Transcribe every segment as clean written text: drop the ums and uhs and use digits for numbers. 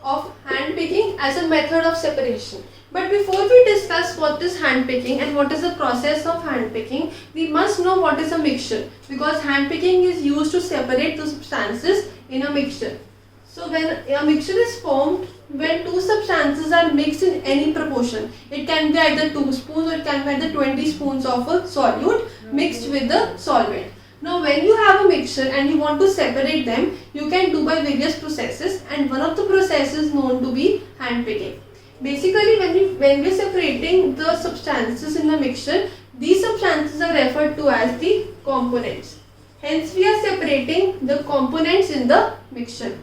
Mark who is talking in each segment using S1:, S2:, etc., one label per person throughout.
S1: of hand picking as a method of separation. But before we discuss what is hand picking and what is the process of hand picking, we must know what is a mixture, because hand picking is used to separate the substances in a mixture. So when a mixture is formed, when two substances are mixed in any proportion, it can be either 2 spoons or it can be either 20 spoons of a solute mixed with the solvent. Now when you have a mixture and you want to separate them, you can do by various processes, and one of the processes known to be hand picking. Basically when we are separating the substances in the mixture, these substances are referred to as the components. Hence we are separating the components in the mixture.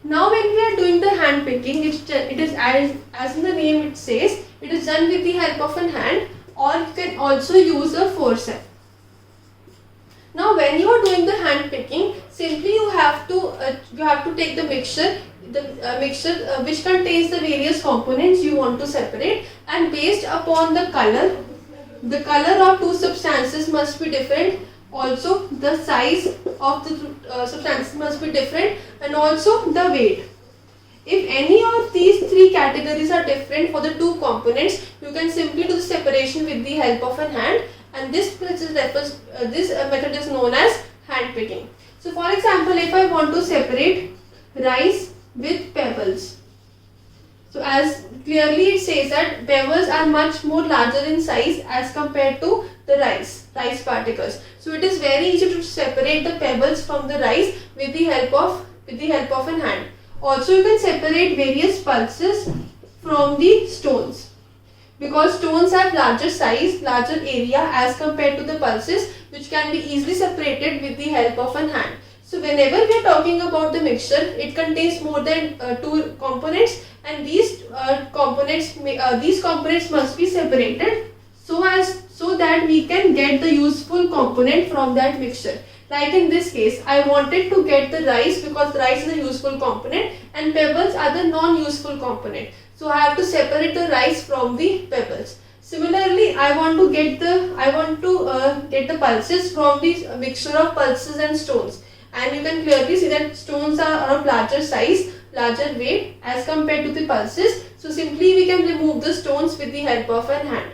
S1: Now when we are doing the hand picking, it is as in the name it says, it is done with the help of an hand, or you can also use a forceps. Now when you are doing the hand picking, simply you have to take the mixture, which contains the various components you want to separate, and based upon the color of two substances must be different. Also the size of the substances must be different, and also the weight. If any of these three categories are different for the two components, you can simply do the separation with the help of a hand, and this method is known as hand picking. So for example, if I want to separate rice with pebbles, so as clearly it says that pebbles are much more larger in size as compared to the rice particles. So it is very easy to separate the pebbles from the rice with the help of an hand. Also you can separate various pulses from the stones, because stones have larger size, larger area as compared to the pulses, which can be easily separated with the help of an hand. So whenever we are talking about the mixture, it contains more than two components, and these components must be separated so that we can get the useful component from that mixture. Like in this case, I wanted to get the rice because rice is a useful component and pebbles are the non-useful component. So I have to separate the rice from the pebbles. Similarly, I want to get the pulses from the mixture of pulses and stones. And you can clearly see that stones are of larger size, larger weight as compared to the pulses. So simply we can remove the stones with the help of an hand.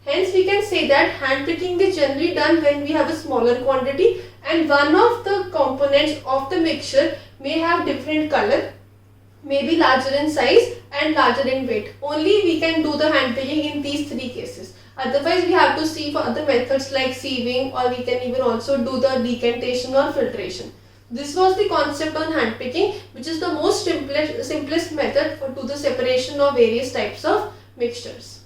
S1: Hence we can say that hand picking is generally done when we have a smaller quantity and one of the components of the mixture may have different color, may be larger in size and larger in weight. Only we can do the hand picking in these three cases. Otherwise we have to see for other methods like sieving, or we can even also do the decantation or filtration. This was the concept on hand picking, which is the most simplest method to the separation of various types of mixtures.